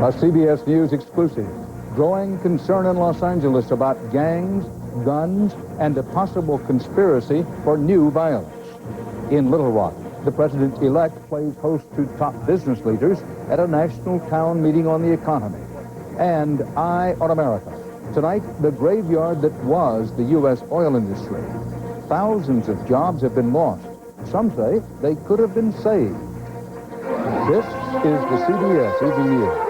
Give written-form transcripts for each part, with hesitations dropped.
A CBS News exclusive. Growing concern in Los Angeles about gangs, guns, and a possible conspiracy for new violence. In Little Rock, the president-elect plays host to top business leaders at a national town meeting on the economy. And Eye on America. Tonight, the graveyard that was the U.S. oil industry. Thousands of jobs have been lost. Some say they could have been saved. This is the CBS Evening News.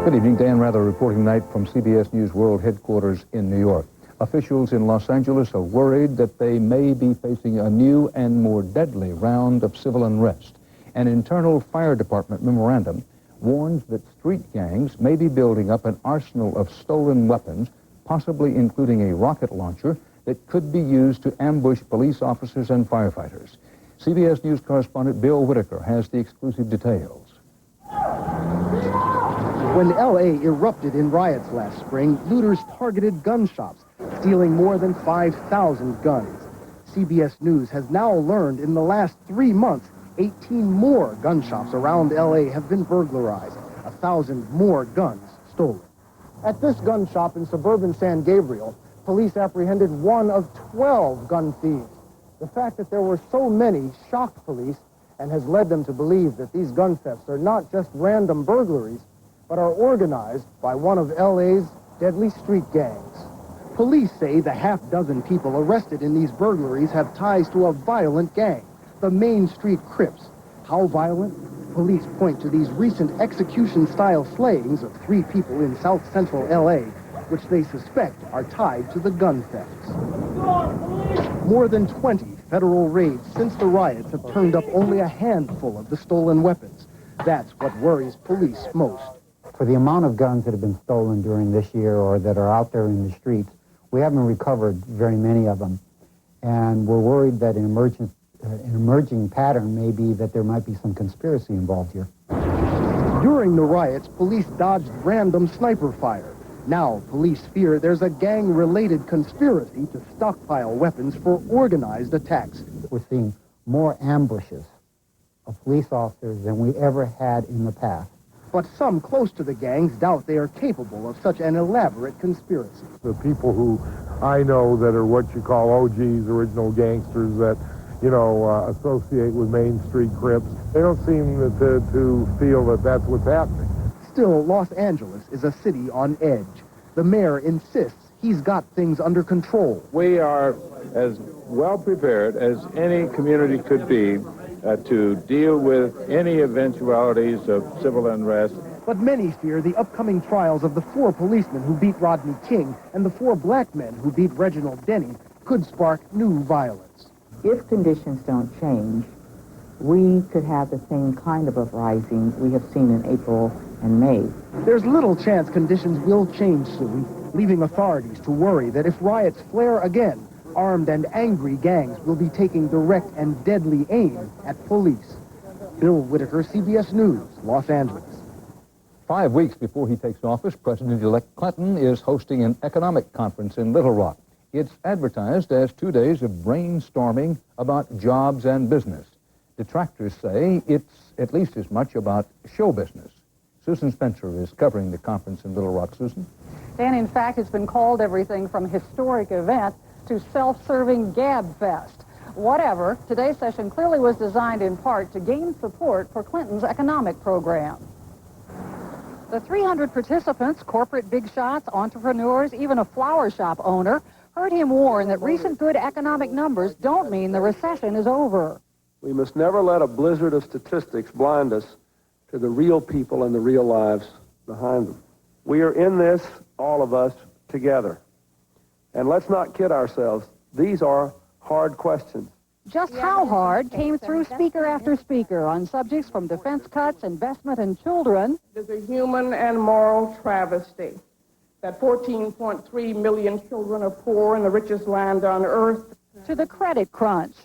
Good evening. Dan Rather reporting tonight from CBS News World Headquarters in New York. Officials in Los Angeles are worried that they may be facing a new and more deadly round of civil unrest. An internal fire department memorandum warns that street gangs may be building up an arsenal of stolen weapons, possibly including a rocket launcher that could be used to ambush police officers and firefighters. CBS News correspondent Bill Whitaker has the exclusive details. When L.A. erupted in riots last spring, looters targeted gun shops, stealing more than 5,000 guns. CBS News has now learned in the last 3 months, 18 more gun shops around L.A. have been burglarized, 1,000 more guns stolen. At this gun shop in suburban San Gabriel, police apprehended one of 12 gun thieves. The fact that there were so many shocked police and has led them to believe that these gun thefts are not just random burglaries, but are organized by one of L.A.'s deadly street gangs. Police say the half-dozen people arrested in these burglaries have ties to a violent gang, the Main Street Crips. How violent? Police point to these recent execution-style slayings of 3 people in south-central L.A., which they suspect are tied to the gun thefts. More than 20 federal raids since the riots have turned up only a handful of the stolen weapons. That's what worries police most. For the amount of guns that have been stolen during this year or that are out there in the streets, we haven't recovered very many of them. And we're worried that an emerging pattern may be that there might be some conspiracy involved here. During the riots, police dodged random sniper fire. Now, police fear there's a gang-related conspiracy to stockpile weapons for organized attacks. We're seeing more ambushes of police officers than we ever had in the past. But some close to the gangs doubt they are capable of such an elaborate conspiracy. The people who I know that are what you call OGs, original gangsters that, associate with Main Street Crips, they don't seem to feel that that's what's happening. Still, Los Angeles is a city on edge. The mayor insists he's got things under control. We are as well prepared as any community could be to deal with any eventualities of civil unrest. But many fear the upcoming trials of the 4 policemen who beat Rodney King and the 4 black men who beat Reginald Denny could spark new violence. If conditions don't change, we could have the same kind of uprising we have seen in April and May. There's little chance conditions will change soon, leaving authorities to worry that if riots flare again, armed and angry gangs will be taking direct and deadly aim at police. Bill Whitaker, CBS News, Los Angeles. 5 weeks before he takes office, President-elect Clinton is hosting an economic conference in Little Rock. It's advertised as 2 days of brainstorming about jobs and business. Detractors say it's at least as much about show business. Susan Spencer is covering the conference in Little Rock. Susan? Dan, in fact, it's been called everything from historic event to self-serving gab fest. Whatever, today's session clearly was designed in part to gain support for Clinton's economic program. The 300 participants, corporate big shots, entrepreneurs, even a flower shop owner, heard him warn that recent good economic numbers don't mean the recession is over. We must never let a blizzard of statistics blind us to the real people and the real lives behind them. We are in this, all of us, together. And let's not kid ourselves. These are hard questions. Just how hard came through speaker after speaker on subjects from defense cuts, investment in children. It is a human and moral travesty that 14.3 million children are poor in the richest land on earth. To the credit crunch.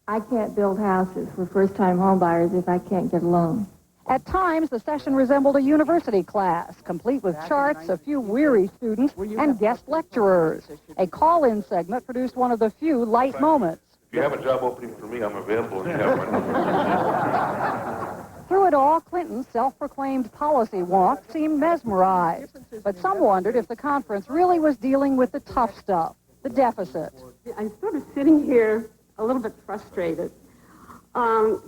I can't build houses for first-time homebuyers if I can't get a loan. At times, the session resembled a university class, complete with charts, a few weary students, and guest lecturers. A call-in segment produced one of the few light moments. If you have a job opening for me, I'm available. self-proclaimed policy wonk seemed mesmerized. But some wondered if the conference really was dealing with the tough stuff, the deficit. I'm sort of sitting here a little bit frustrated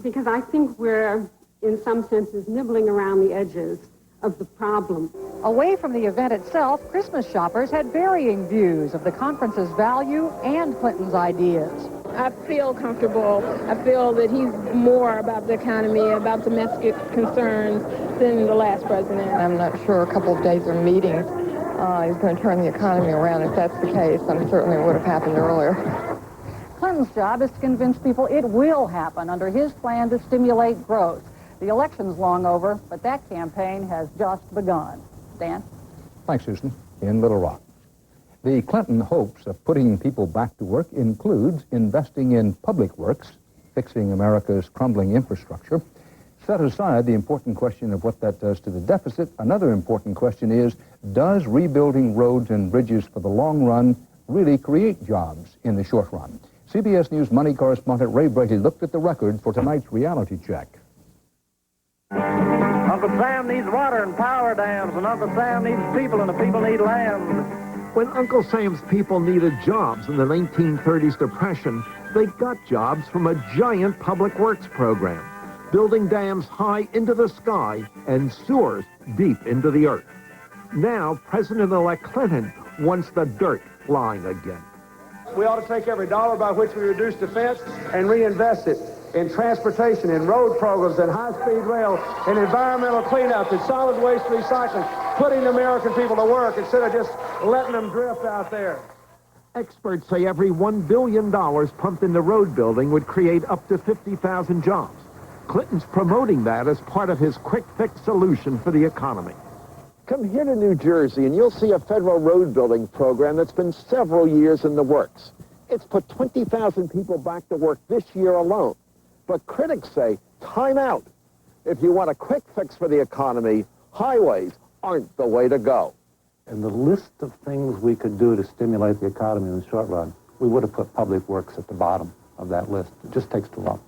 because I think we're, in some senses, nibbling around the edges of the problem. Away from the event itself, Christmas shoppers had varying views of the conference's value and Clinton's ideas. I feel comfortable. I feel that he's more about the economy, about domestic concerns than the last president. I'm not sure a couple of days of meetings is going to turn the economy around. If that's the case, then certainly it would have happened earlier. Clinton's job is to convince people it will happen under his plan to stimulate growth. The election's long over, but that campaign has just begun. Dan? Thanks, Susan. In Little Rock. The Clinton hopes of putting people back to work includes investing in public works, fixing America's crumbling infrastructure. Set aside the important question of what that does to the deficit, another important question is, does rebuilding roads and bridges for the long run really create jobs in the short run? CBS News money correspondent Ray Brady looked at the record for tonight's reality check. Uncle Sam needs water and power dams, and Uncle Sam needs people, and the people need land. When Uncle Sam's people needed jobs in the 1930s Depression, they got jobs from a giant public works program, building dams high into the sky and sewers deep into the earth. Now, President-elect Clinton wants the dirt flying again. We ought to take every dollar by which we reduce defense and reinvest it in transportation, in road programs, in high-speed rail, in environmental cleanup, in solid waste recycling, putting the American people to work instead of just letting them drift out there. Experts say every $1 billion pumped into road building would create up to 50,000 jobs. Clinton's promoting that as part of his quick-fix solution for the economy. Come here to New Jersey and you'll see a federal road building program that's been several years in the works. It's put 20,000 people back to work this year alone. But critics say, time out. If you want a quick fix for the economy, highways aren't the way to go. And the list of things we could do to stimulate the economy in the short run, we would have put public works at the bottom of that list. It just takes too long.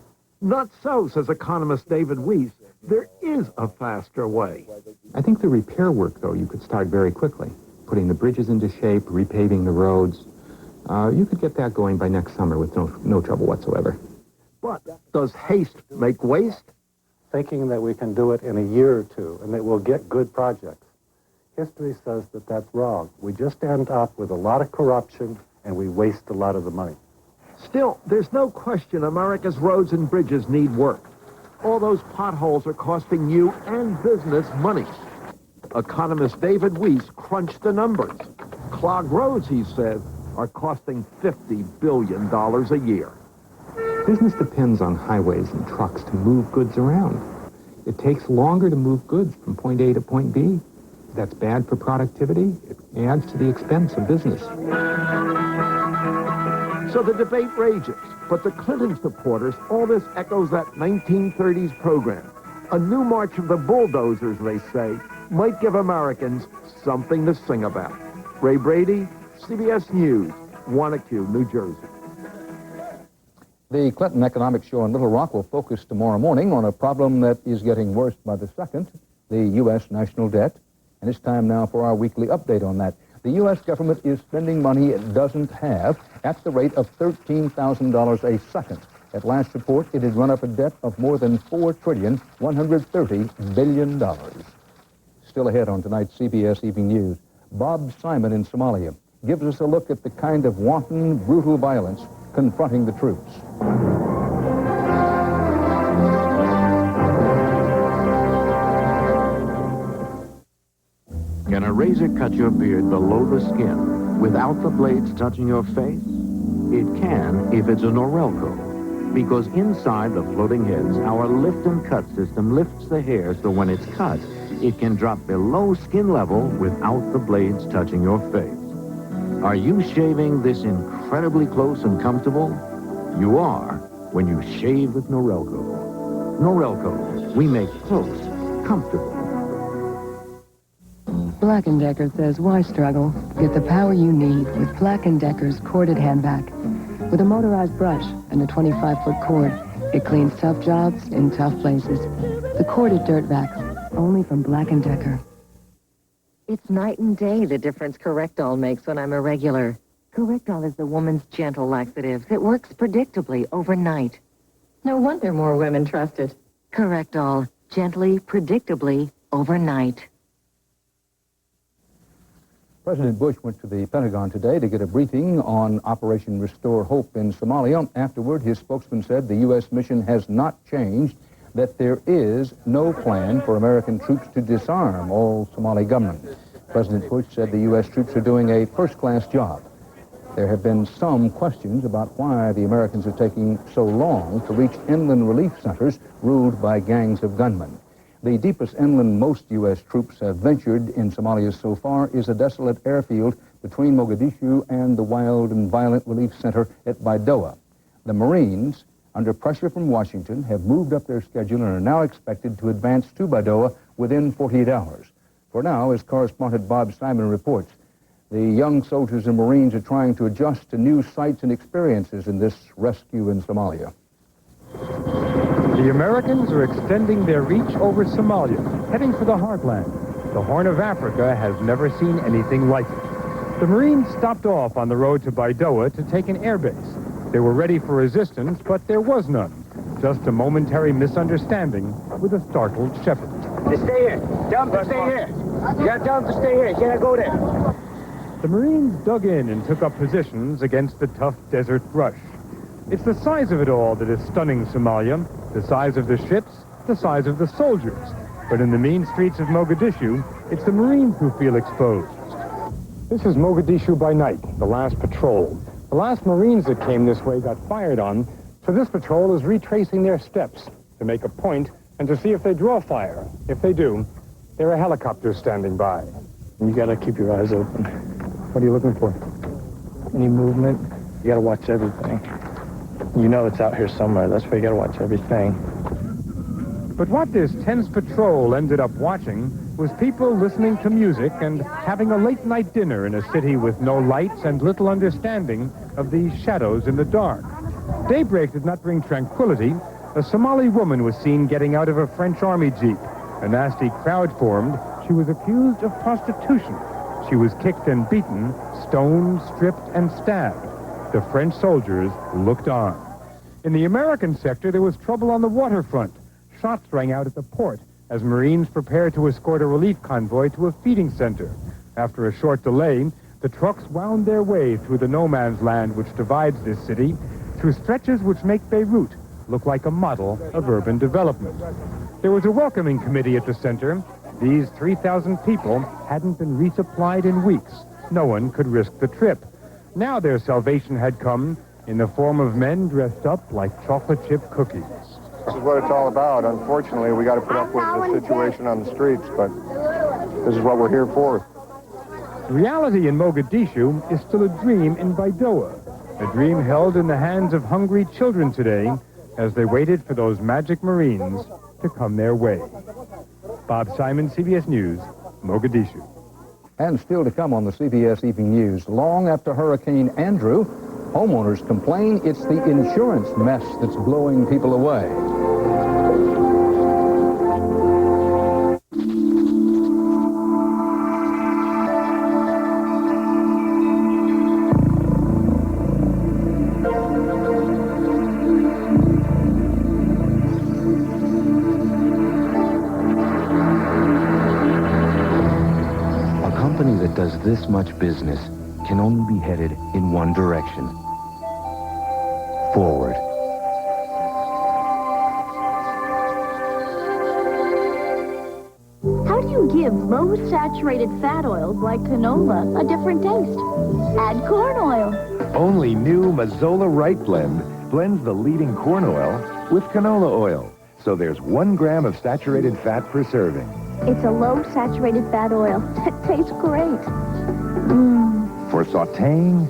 Not so, says economist David Weiss. There is a faster way. I think the repair work, though, you could start very quickly. Putting the bridges into shape, repaving the roads. You could get that going by next summer with no trouble whatsoever. But does haste make waste? Thinking that we can do it in a year or two and that we'll get good projects. History says that that's wrong. We just end up with a lot of corruption and we waste a lot of the money. Still, there's no question America's roads and bridges need work. All those potholes are costing you and business money. Economist David Weiss crunched the numbers. Clogged roads, he said, are costing $50 billion a year. Business depends on highways and trucks to move goods around. It takes longer to move goods from point A to point B. That's bad for productivity. It adds to the expense of business. So the debate rages. But to Clinton supporters, all this echoes that 1930s program. A new march of the bulldozers, they say, might give Americans something to sing about. Ray Brady, CBS News, Wanacue, New Jersey. The Clinton Economics Show in Little Rock will focus tomorrow morning on a problem that is getting worse by the second, the U.S. national debt. And it's time now for our weekly update on that. The U.S. government is spending money it doesn't have at the rate of $13,000 a second. At last report, it had run up a debt of more than $4,130 billion. Still ahead on tonight's CBS Evening News, Bob Simon in Somalia gives us a look at the kind of wanton, brutal violence confronting the troops. Can a razor cut your beard below the skin without the blades touching your face? It can if it's a Norelco, because inside the floating heads, our lift and cut system lifts the hair so when it's cut, it can drop below skin level without the blades touching your face. Are you shaving this incredibly close and comfortable? You are when you shave with Norelco. Norelco, we make close comfortable. Black & Decker says, why struggle? Get the power you need with Black & Decker's corded handbag. With a motorized brush and a 25-foot cord, it cleans tough jobs in tough places. The corded dirt vac, only from Black & Decker. It's night and day the difference Correctol makes when I'm irregular. Correctol is the woman's gentle laxative that works predictably overnight. No wonder more women trust it. Correctol, gently, predictably, overnight. President Bush went to the Pentagon today to get a briefing on Operation Restore Hope in Somalia. Afterward, his spokesman said the U.S. mission has not changed, that there is no plan for American troops to disarm all Somali government. President Bush said the U.S. troops are doing a first-class job. There have been some questions about why the Americans are taking so long to reach inland relief centers ruled by gangs of gunmen. The deepest inland most U.S. troops have ventured in Somalia so far is a desolate airfield between Mogadishu and the wild and violent relief center at Baidoa. The Marines, under pressure from Washington, have moved up their schedule and are now expected to advance to Baidoa within 48 hours. For now, as correspondent Bob Simon reports, the young soldiers and Marines are trying to adjust to new sights and experiences in this rescue in Somalia. The Americans are extending their reach over Somalia, heading for the heartland. The Horn of Africa has never seen anything like it. The Marines stopped off on the road to Baidoa to take an airbase. They were ready for resistance, but there was none. Just a momentary misunderstanding with a startled shepherd. Stay here. Tell them to stay here. You gotta tell them to stay here. You can't go there. The Marines dug in and took up positions against the tough desert brush. It's the size of it all that is stunning Somalia, the size of the ships, the size of the soldiers. But in the mean streets of Mogadishu, it's the Marines who feel exposed. This is Mogadishu by night, the last patrol. The last Marines that came this way got fired on, so this patrol is retracing their steps to make a point and to see if they draw fire. If they do, there are helicopters standing by. You gotta keep your eyes open. What are you looking for? Any movement, you gotta watch everything. You know it's out here somewhere. That's why you gotta watch everything. But what this tense patrol ended up watching was people listening to music and having a late-night dinner in a city with no lights and little understanding of these shadows in the dark. Daybreak did not bring tranquility. A Somali woman was seen getting out of a French army jeep. A nasty crowd formed. She was accused of prostitution. She was kicked and beaten, stoned, stripped, and stabbed. The French soldiers looked on. In the American sector, there was trouble on the waterfront. Shots rang out at the port as Marines prepared to escort a relief convoy to a feeding center. After a short delay, the trucks wound their way through the no-man's land which divides this city, through stretches which make Beirut look like a model of urban development. There was a welcoming committee at the center. These 3,000 people hadn't been resupplied in weeks. No one could risk the trip. Now their salvation had come in the form of men dressed up like chocolate chip cookies. This is what it's all about. Unfortunately, we got to put up with the situation on the streets, but this is what we're here for. Reality in Mogadishu is still a dream in Baidoa, a dream held in the hands of hungry children today as they waited for those magic Marines to come their way. Bob Simon, CBS News, Mogadishu. And still to come on the CBS Evening News, long after Hurricane Andrew, homeowners complain it's the insurance mess that's blowing people away. A company that does this much business can only be headed in one direction. Forward. How do you give low-saturated fat oils like canola a different taste? Add corn oil. Only new Mazzola Right Blend blends the leading corn oil with canola oil. So there's 1 gram of saturated fat per serving. It's a low-saturated fat oil that tastes great. For sautéing,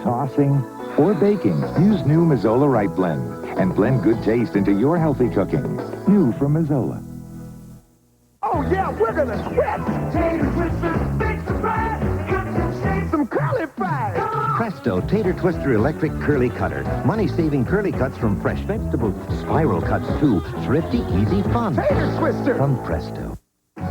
tossing, or baking, use new Mazzola Right Blend and blend good taste into your healthy cooking. New from Mazzola. Oh, yeah, we're gonna sweat. Tater twisters, big surprise. Cut some shapes, some curly fries. Presto Tater Twister Electric Curly Cutter. Money-saving curly cuts from fresh vegetables. Spiral cuts, too. Thrifty, easy fun. Tater Twister. From Presto.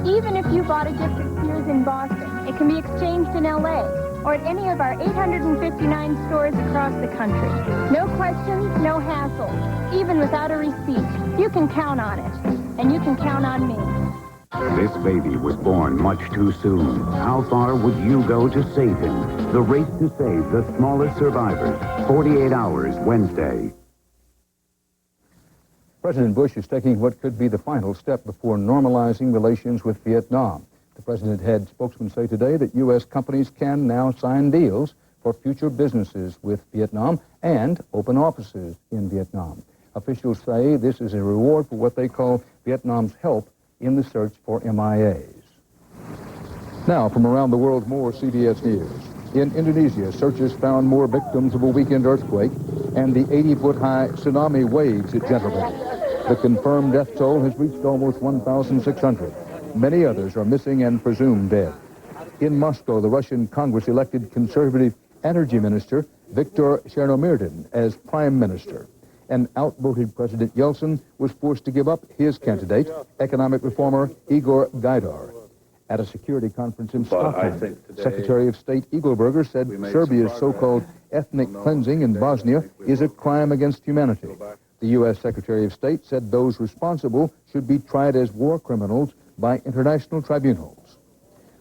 Even if you bought a gift at Sears in Boston, it can be exchanged in L.A. or at any of our 859 stores across the country. No questions, no hassles. Even without a receipt, you can count on it. And you can count on me. This baby was born much too soon. How far would you go to save him? The race to save the smallest survivors. 48 hours, Wednesday. President Bush is taking what could be the final step before normalizing relations with Vietnam. The president had spokesmen say today that U.S. companies can now sign deals for future businesses with Vietnam and open offices in Vietnam. Officials say this is a reward for what they call Vietnam's help in the search for MIAs. Now, from around the world, more CBS News. In Indonesia, searchers found more victims of a weekend earthquake and the 80-foot-high tsunami waves it generated. The confirmed death toll has reached almost 1,600. Many others are missing and presumed dead. In Moscow, the Russian Congress elected conservative energy minister Viktor Chernomyrdin as prime minister. And outvoted President Yeltsin was forced to give up his candidate, economic reformer Igor Gaidar. At a security conference in Stockholm, Secretary of State Eagleberger said Serbia's so-called ethnic cleansing in Bosnia is a crime against humanity. The U.S. Secretary of State said those responsible should be tried as war criminals by international tribunals.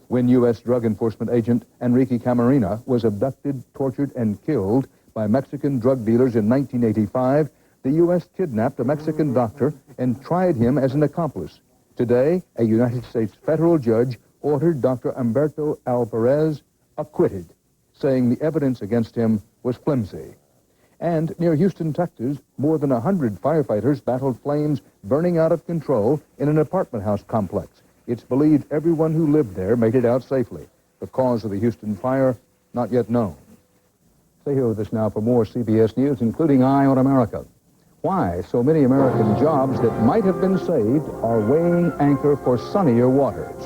When U.S. Drug Enforcement agent Enrique Camarena was abducted, tortured, and killed by Mexican drug dealers in 1985, the U.S. kidnapped a Mexican doctor and tried him as an accomplice. Today, a United States federal judge ordered Dr. Humberto Alvarez acquitted, saying the evidence against him was flimsy. And near Houston, Texas, more than 100 firefighters battled flames burning out of control in an apartment house complex. It's believed everyone who lived there made it out safely. The cause of the Houston fire, not yet known. Stay here with us now for more CBS News, including Eye on America. Why so many American jobs that might have been saved are weighing anchor for sunnier waters.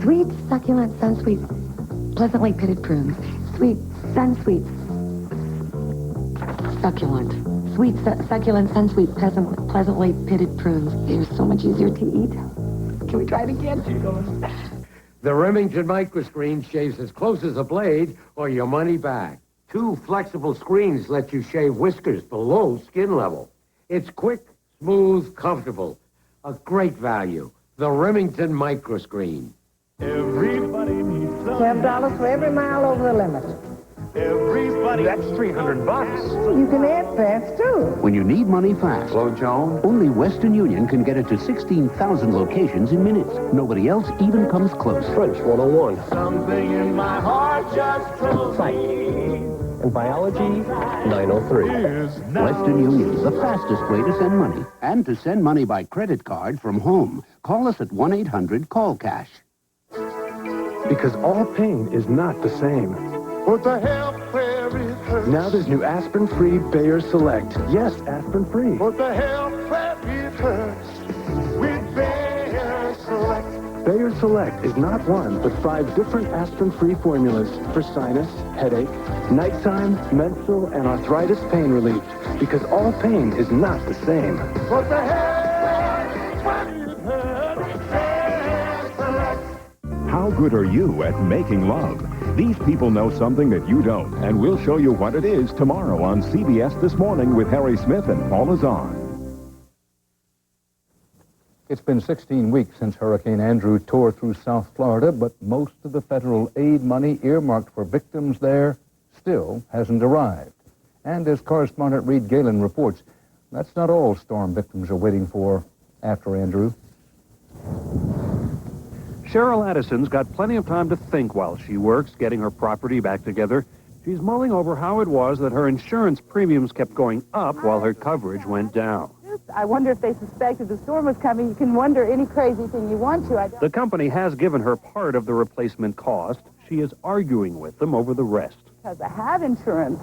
Sweet, succulent, sun-sweet, pleasantly pitted prunes. Sweet, sun-sweet, succulent. Sweet, succulent, sun-sweet, pleasantly pitted prunes. They're so much easier to eat. Can we try it again? The Remington microscreen shaves as close as a blade or your money back. 2 flexible screens let you shave whiskers below skin level. It's quick, smooth, comfortable. A great value. The Remington microscreen. Everybody needs some. $12 for every mile over the limit. Everybody. That's $300. You can add fast, too. When you need money fast, Hello, Joan. only Western Union can get it to 16,000 locations in minutes. Nobody else even comes close. French 101. Something in my heart just told me. And biology, 903. Western Union, the fastest way to send money. And to send money by credit card from home. Call us at 1-800-CALL-CASH. Because all pain is not the same. What the hell, where it hurts. Now there's new aspirin-free Bayer Select. Yes, aspirin-free. What the hell, where it hurts. With Bayer Select. Bayer Select is not one, but 5 different aspirin-free formulas for sinus, headache, nighttime, menstrual, and arthritis pain relief. Because all pain is not the same. What the hell, where it hurts. Bayer Select. How good are you at making love? These people know something that you don't, and we'll show you what it is tomorrow on CBS This Morning with Harry Smith and Paula Zahn. It's been 16 weeks since Hurricane Andrew tore through South Florida, but most of the federal aid money earmarked for victims there still hasn't arrived. And as correspondent Reed Galen reports, that's not all storm victims are waiting for after Andrew. Cheryl Addison's got plenty of time to think while she works, getting her property back together. She's mulling over how it was that her insurance premiums kept going up while her coverage went down. I wonder if they suspected the storm was coming. You can wonder any crazy thing you want to. The company has given her part of the replacement cost. She is arguing with them over the rest. Because I have insurance.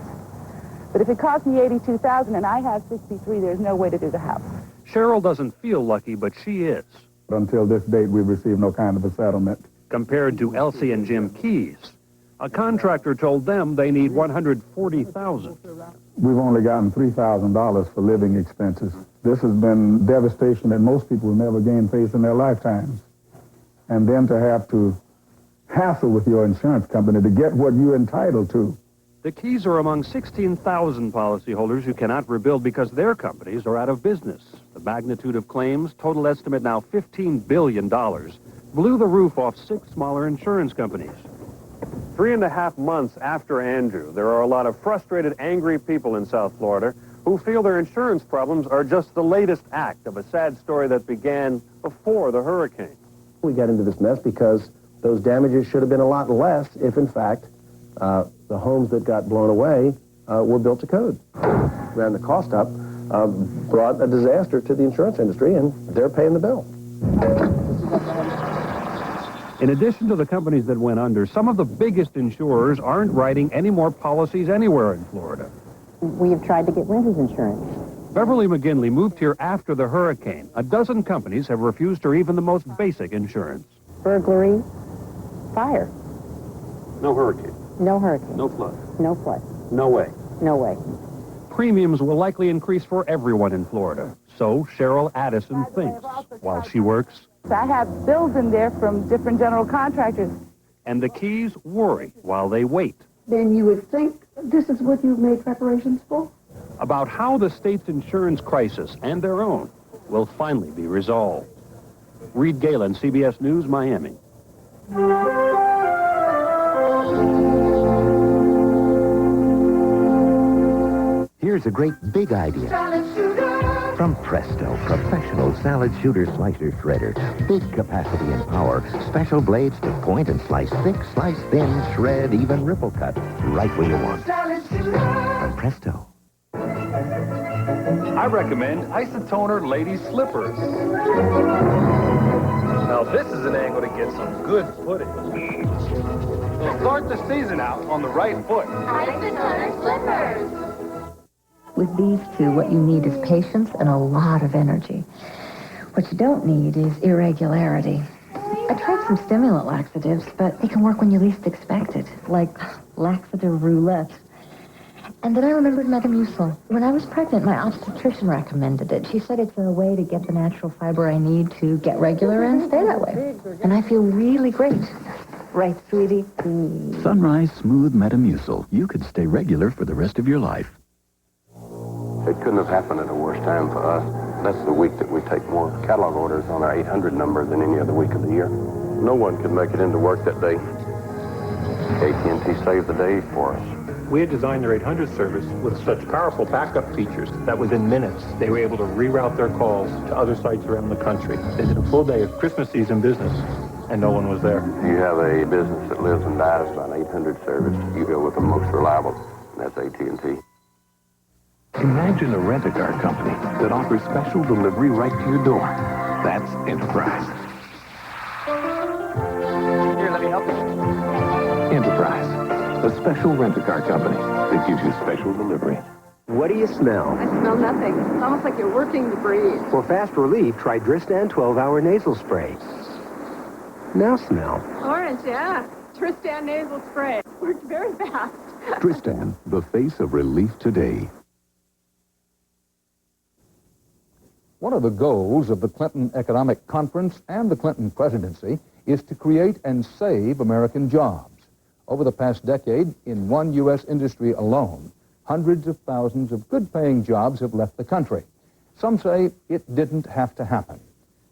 But if it cost me $82,000 and I have $63,000, there's no way to do the house. Cheryl doesn't feel lucky, but she is. Until this date, we've received no kind of a settlement. Compared to Elsie and Jim Keys, a contractor told them they need $140,000. We've only gotten $3,000 for living expenses. This has been devastation that most people will never again face in their lifetimes. And then to have to hassle with your insurance company to get what you're entitled to. The Keys are among 16,000 policyholders who cannot rebuild because their companies are out of business. The magnitude of claims, total estimate now $15 billion, blew the roof off 6 smaller insurance companies. 3.5 months after Andrew, there are a lot of frustrated, angry people in South Florida who feel their insurance problems are just the latest act of a sad story that began before the hurricane. We got into this mess because those damages should have been a lot less if, in fact, the homes that got blown away were built to code. Ran the cost up, brought a disaster to the insurance industry, and they're paying the bill. In addition to the companies that went under, some of the biggest insurers aren't writing any more policies anywhere in Florida. We have tried to get renters insurance. Beverly McGinley moved here after the hurricane. A dozen companies have refused her even the most basic insurance. Burglary, fire. No hurricane. No hurricane. No flood. No flood. No way. No way. Premiums will likely increase for everyone in Florida. So Cheryl Addison thinks while she works. I have bills in there from different general contractors. And the Keys worry while they wait. Then you would think this is what you've made preparations for? About how the state's insurance crisis and their own will finally be resolved. Reed Galen, CBS News, Miami. Here's a great big idea. From Presto, professional salad shooter slicer shredder. Big capacity and power. Special blades to point and slice thick, slice thin, shred, even ripple cut. Right where you want. From Presto. I recommend Isotoner Lady Slippers. Now this is an angle to get some good footage. So start the season out on the right foot. Isotoner Slippers. With these two, what you need is patience and a lot of energy. What you don't need is irregularity. I tried some stimulant laxatives, but they can work when you least expect it, like laxative roulette. And then I remembered Metamucil. When I was pregnant, my obstetrician recommended it. She said it's a way to get the natural fiber I need to get regular and stay that way. And I feel really great. Right, sweetie? Sunrise Smooth Metamucil. You could stay regular for the rest of your life. It couldn't have happened at a worse time for us. That's the week that we take more catalog orders on our 800 number than any other week of the year. No one could make it into work that day. AT&T saved the day for us. We had designed their 800 service with such powerful backup features that within minutes, they were able to reroute their calls to other sites around the country. They did a full day of Christmas season business, and no one was there. If you have a business that lives and dies by an 800 service, you go with the most reliable, and that's AT&T. Imagine a rent-a-car company that offers special delivery right to your door. That's Enterprise. Here, let me help you. Enterprise, a special rent-a-car company that gives you special delivery. What do you smell? I smell nothing. It's almost like you're working to breathe. For fast relief, try Dristan 12-hour nasal spray. Now smell. Orange, yeah. Tristan nasal spray. Worked very fast. Tristan, the face of relief today. One of the goals of the Clinton Economic Conference and the Clinton presidency is to create and save American jobs. Over the past decade, in one U.S. industry alone, hundreds of thousands of good-paying jobs have left the country. Some say it didn't have to happen.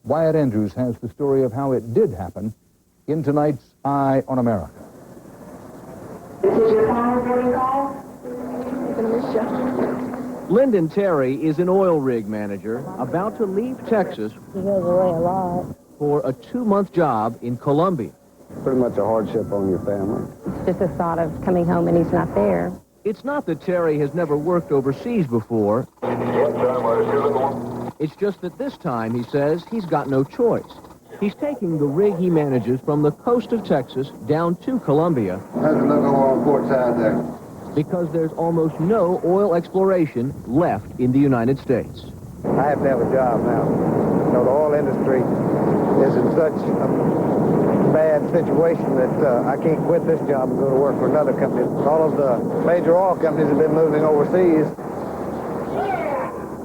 Wyatt Andrews has the story of how it did happen in tonight's Eye on America. This is your final boarding call. I'm going to miss you. Lyndon Terry is an oil rig manager about to leave Texas He goes away a lot. for a 2-month job in Colombia. Pretty much a hardship on your family. It's just the thought of coming home and he's not there. It's not that Terry has never worked overseas before. It's just that this time, he says, he's got no choice. He's taking the rig he manages from the coast of Texas down to Colombia. How's it look on port side there? Because there's almost no oil exploration left in the United States. I have to have a job now. You know, the oil industry is in such a bad situation that I can't quit this job and go to work for another company. All of the major oil companies have been moving overseas.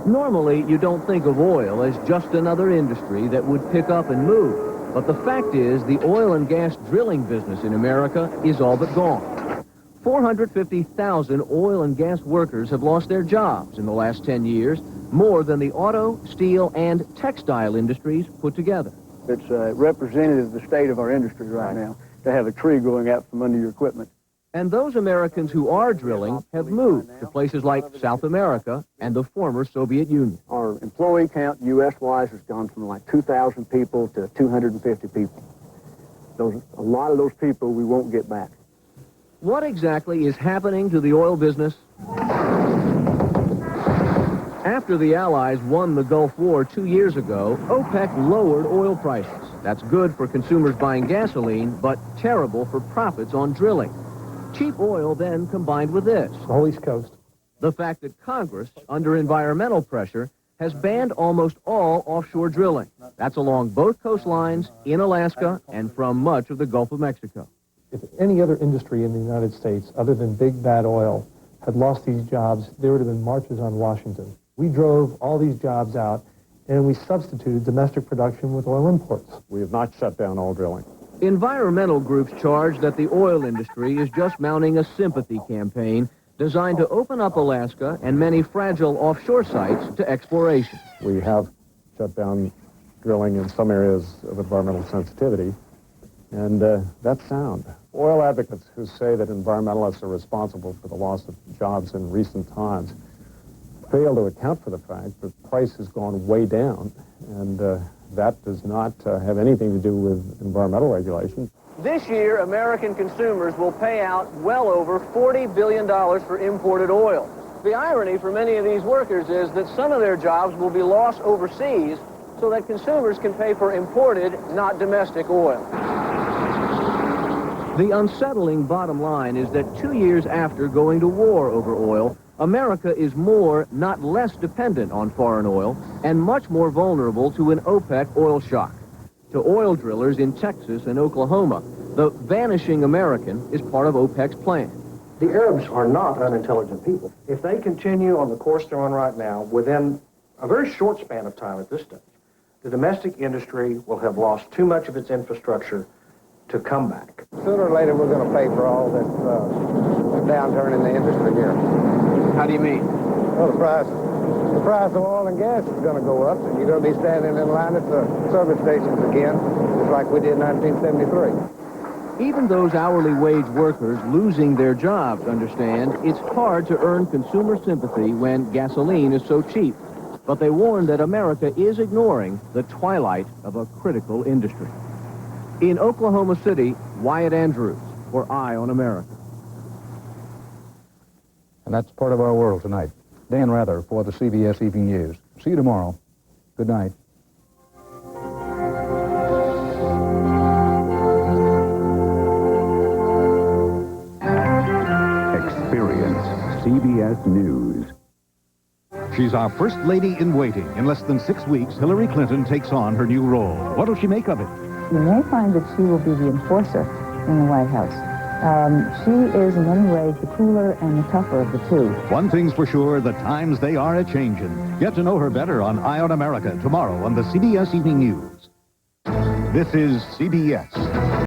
Normally, you don't think of oil as just another industry that would pick up and move. But the fact is, the oil and gas drilling business in America is all but gone. 450,000 oil and gas workers have lost their jobs in the last 10 years, more than the auto, steel, and textile industries put together. It's representative of the state of our industry right now to have a tree growing out from under your equipment. And those Americans who are drilling have moved to places like South America and the former Soviet Union. Our employee count, U.S.-wise, has gone from like 2,000 people to 250 people. A lot of those people we won't get back. What exactly is happening to the oil business? After the Allies won the Gulf War 2 years ago, OPEC lowered oil prices. That's good for consumers buying gasoline, but terrible for profits on drilling. Cheap oil then combined with this. The whole East Coast. The fact that Congress, under environmental pressure, has banned almost all offshore drilling. That's along both coastlines, in Alaska, and from much of the Gulf of Mexico. If any other industry in the United States, other than big bad oil, had lost these jobs, there would have been marches on Washington. We drove all these jobs out, and we substituted domestic production with oil imports. We have not shut down all drilling. Environmental groups charge that the oil industry is just mounting a sympathy campaign designed to open up Alaska and many fragile offshore sites to exploration. We have shut down drilling in some areas of environmental sensitivity, and that's sound. Oil advocates who say that environmentalists are responsible for the loss of jobs in recent times fail to account for the fact that the price has gone way down, and that does not have anything to do with environmental regulation. This year, American consumers will pay out well over $40 billion for imported oil. The irony for many of these workers is that some of their jobs will be lost overseas so that consumers can pay for imported, not domestic oil. The unsettling bottom line is that 2 years after going to war over oil, America is more, not less dependent on foreign oil and much more vulnerable to an OPEC oil shock. To oil drillers in Texas and Oklahoma, the vanishing American is part of OPEC's plan. The Arabs are not unintelligent people. If they continue on the course they're on right now, within a very short span of time at this stage, the domestic industry will have lost too much of its infrastructure to come back. Sooner or later, we're going to pay for all this downturn in the industry here. How do you mean? Well, the price of oil and gas is going to go up, and you're going to be standing in line at the service stations again, just like we did in 1973. Even those hourly wage workers losing their jobs understand it's hard to earn consumer sympathy when gasoline is so cheap. But they warn that America is ignoring the twilight of a critical industry. In Oklahoma City, Wyatt Andrews for Eye on America. And that's part of our world tonight. Dan Rather for the CBS Evening News. See you tomorrow. Good night. Experience CBS News. She's our First Lady in Waiting. In less than 6 weeks, Hillary Clinton takes on her new role. What'll she make of it? You may find that she will be the enforcer in the White House. She is in many ways the cooler and the tougher of the two. One thing's for sure, the times they are a-changin'. Get to know her better on Eye on America tomorrow on the CBS Evening News. This is CBS.